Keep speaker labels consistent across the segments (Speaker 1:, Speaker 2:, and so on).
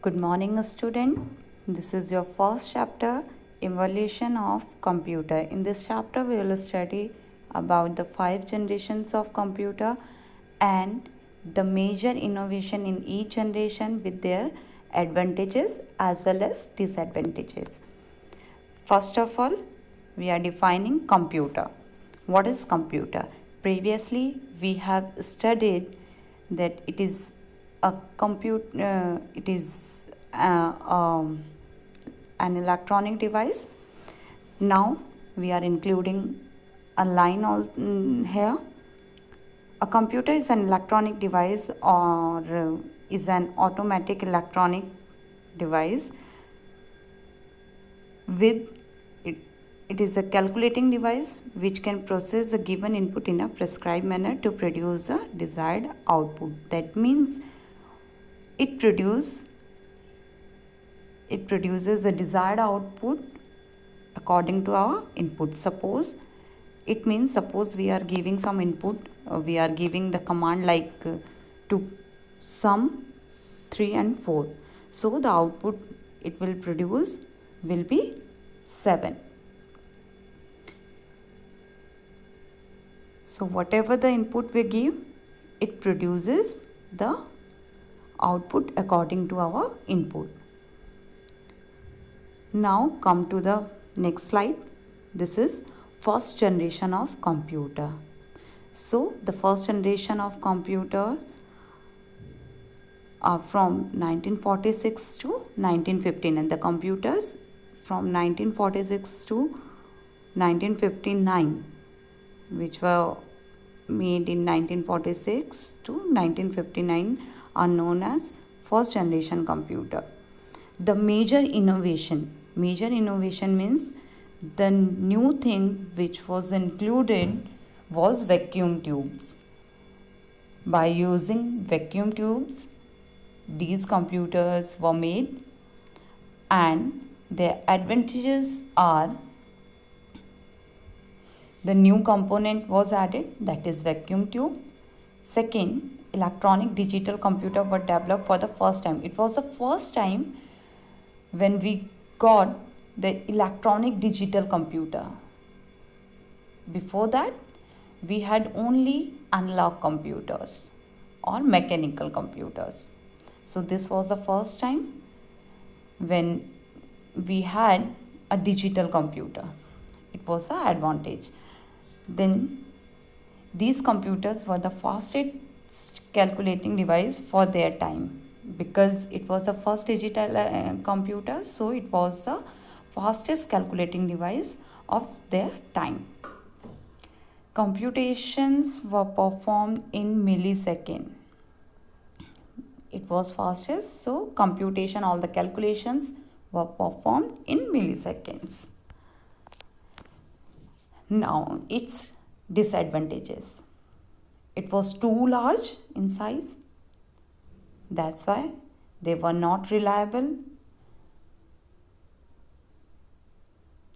Speaker 1: Good morning, student. This is your first chapter, Evolution of Computer. In this chapter, we will study about the 5 generations of computer and the major innovation in each generation with their advantages as well as disadvantages. First of all, we are defining computer. What is computer? Previously, we have studied that it is a it is an electronic device. Now we are including a line here. A computer is an electronic device or is an automatic electronic device with it is a calculating device which can process a given input in a prescribed manner to produce a desired output. That means it produces the desired output according to our input. Suppose we are giving some input, we are giving the command like to sum 3 and 4. So the output it will produce will be 7. So whatever the input we give, it produces the output according to our input. Now come to the next slide. This is first generation of computer. So the first generation of computer are from 1946 to 1915 and the computers from 1946 to 1959, which were made in 1946 to 1959, are known as first generation computer. The major innovation means the new thing which was included was vacuum tubes. By using vacuum tubes, these computers were made, and their advantages are the new component was added, that is vacuum tube. Second, electronic digital computer were developed for the first time. It was the first time when we got the electronic digital computer. Before that, we had only analog computers or mechanical computers. So this was the first time when we had a digital computer. It was an advantage. Then these computers were the fastest calculating device for their time, because it was the first digital computer, so it was the fastest calculating device of their time. Computations were performed in millisecond. It was fastest, so all the calculations were performed in milliseconds. Now its disadvantages. It was too large in size. That's why they were not reliable.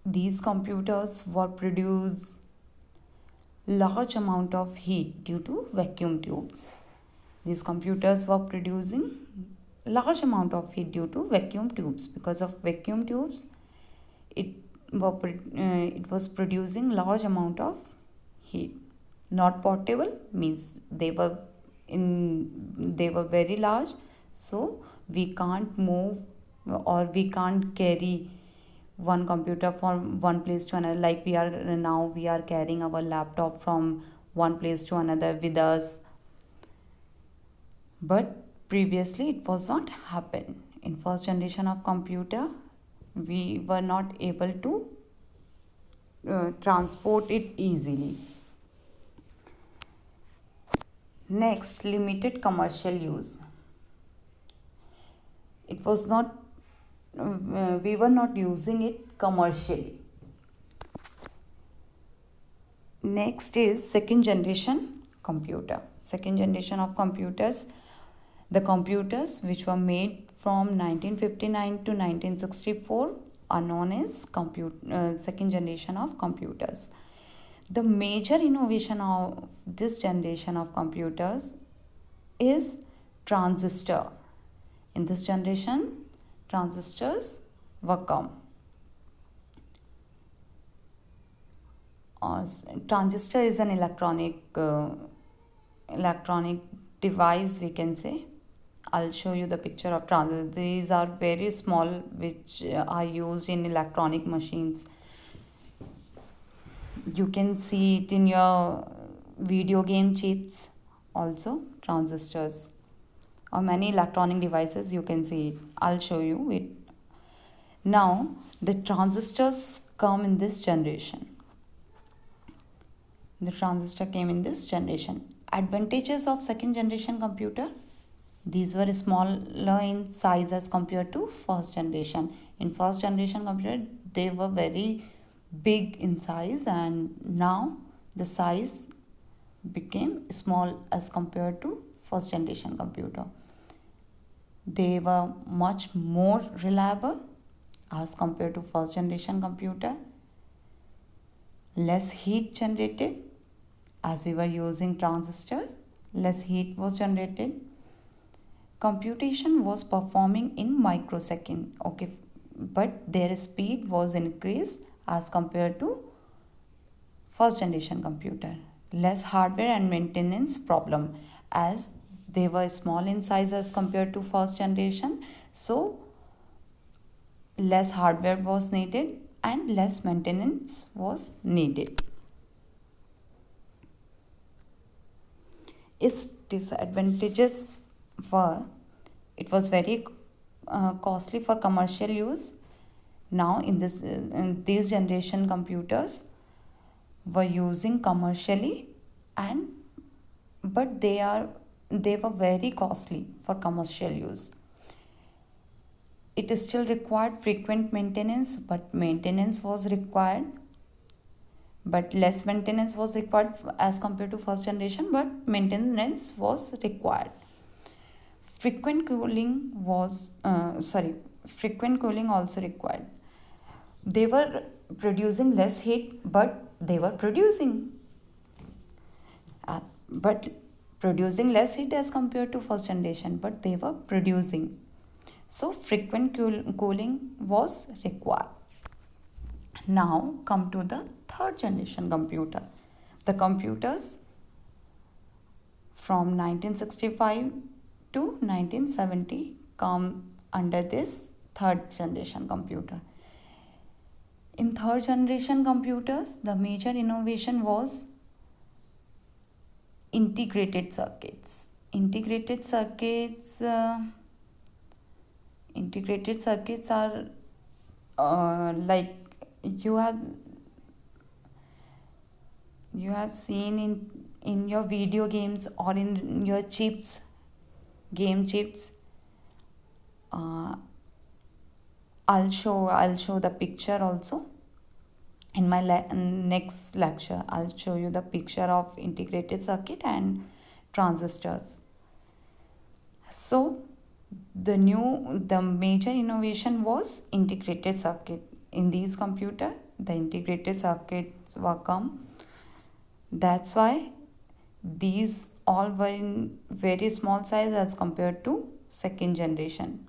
Speaker 1: These computers were produce large amount of heat due to vacuum tubes. These computers were producing large amount of heat due to vacuum tubes. Because of vacuum tubes, it was producing large amount of heat. Not portable means they were very large, so we can't move or we can't carry one computer from one place to another, like we are carrying our laptop from one place to another with us. But previously it was not happen. In first generation of computer, we were not able to transport it easily. Next, limited commercial use. It was not we were not using it commercially. Next is second generation computer. Second generation of computers, the computers which were made from 1959 to 1964 are known as second generation of computers. The major innovation of this generation of computers is transistor. In this generation, transistors were come. Transistor is an electronic device, we can say. I'll show you the picture of transistors. These are very small, which are used in electronic machines. You can see it in your video game chips also, transistors, or many electronic devices you can see it. I'll show you it. Now the transistors come in this generation. The transistor came in this generation. Advantages of second generation computer: these were smaller in size as compared to first generation. In first generation computer, they were very big in size, and now the size became small as compared to first generation computer. They were much more reliable as compared to first generation computer. Less heat generated, as we were using transistors, less heat was generated. Computation was performing in microsecond, okay, but their speed was increased as compared to first generation computer. Less hardware and maintenance problem, as they were small in size as compared to first generation, so less hardware was needed and less maintenance was needed. Its disadvantages were, it was very costly for commercial use. Now in these generation computers were using commercially, and but they were very costly for commercial use. It still required frequent maintenance, but maintenance was required, but less maintenance was required as compared to first generation, but maintenance was required. Frequent cooling also required. They were producing less heat, but they were producing less heat as compared to first generation, but they were producing. So frequent cooling was required. Now come to the third generation computer. The computers from 1965 to 1970 come under this third generation computer. In third generation computers, the major innovation was integrated circuits. Integrated circuits are like you have seen in your video games or in your game chips. I'll show the picture also. In my next lecture, I'll show you the picture of integrated circuit and transistors. So the major innovation was integrated circuit. In these computers, the integrated circuits were come. That's why these all were in very small size as compared to second generation.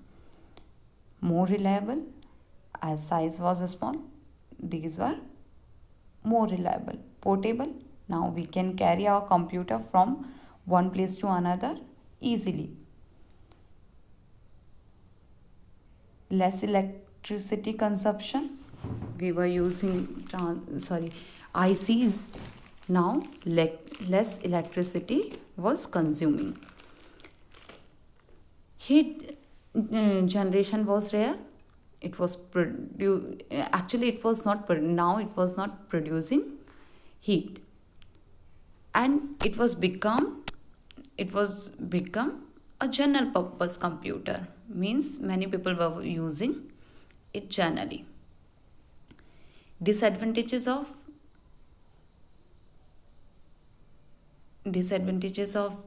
Speaker 1: More reliable, as size was small. These were more reliable. Portable. Now we can carry our computer from one place to another easily. Less electricity consumption. We were using ICs. Now less electricity was consuming. Heat generation was rare. It was it was not producing heat, and it was become a general purpose computer, means many people were using it generally. Disadvantages of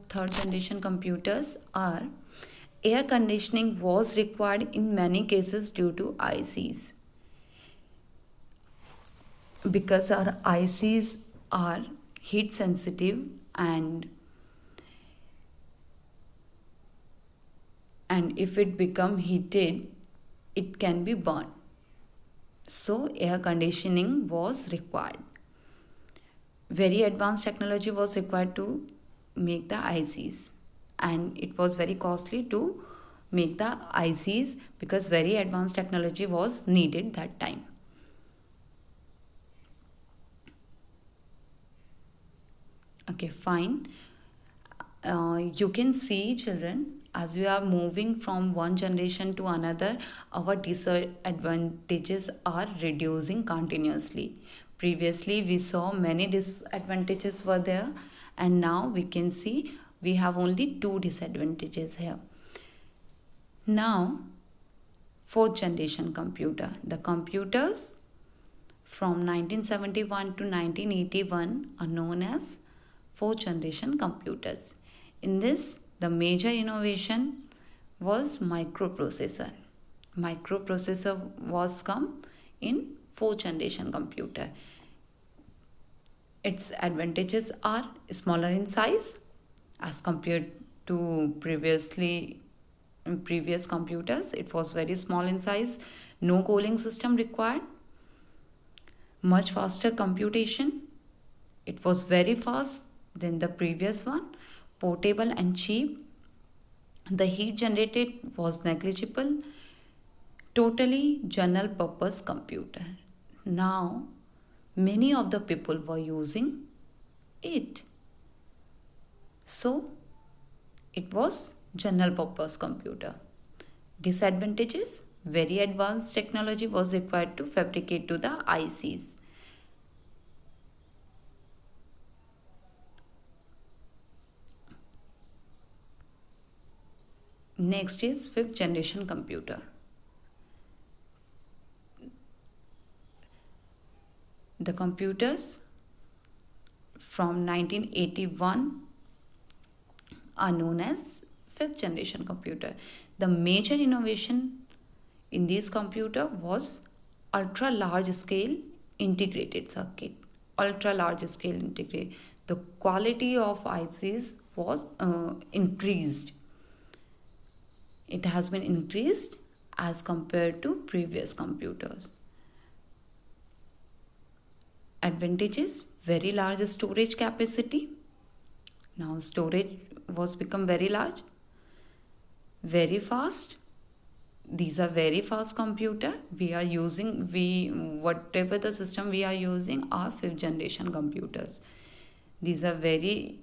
Speaker 1: third generation computers are: air conditioning was required in many cases due to ICs. Because our ICs are heat sensitive and and if it become heated, it can be burned. So air conditioning was required. Very advanced technology was required to make the ICs, and it was very costly to make the ICs because very advanced technology was needed that time. Okay, fine. You can see, children, as we are moving from one generation to another, our disadvantages are reducing continuously. Previously, we saw many disadvantages were there, and now we can see we have only two disadvantages here. Now, fourth generation computer. The computers from 1971 to 1981 are known as fourth generation computers. In this, the major innovation was microprocessor. Microprocessor was come in fourth generation computer. Its advantages are smaller in size as compared to previous computers. It was very small in size, no cooling system required, much faster computation. It was very fast than the previous one, portable and cheap. The heat generated was negligible, totally general purpose computer. Now, many of the people were using it. So, it was general purpose computer. Disadvantages: very advanced technology was required to fabricate to the ICs. Next is fifth generation computer. The computers from 1981 are known as fifth generation computer. The major innovation in this computer was ultra large scale integrated circuit. Ultra large scale integrated. The quality of ICs was increased. It has been increased as compared to previous computers. Advantages: very large storage capacity. Now storage was become very large, very fast. These are very fast computer. We are using whatever the system we are using are fifth generation computers. These are very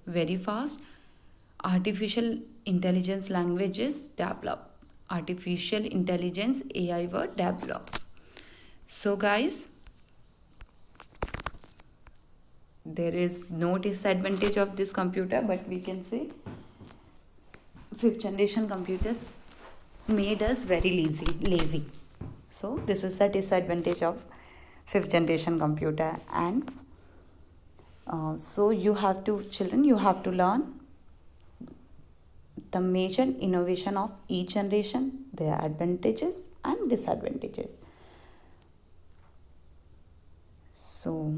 Speaker 1: very fast. Artificial intelligence languages developed. Artificial intelligence AI were developed. So guys, there is no disadvantage of this computer, but we can say fifth generation computers made us very lazy. So this is the disadvantage of fifth generation computer. And so you have to learn the major innovation of each generation, their advantages and disadvantages. So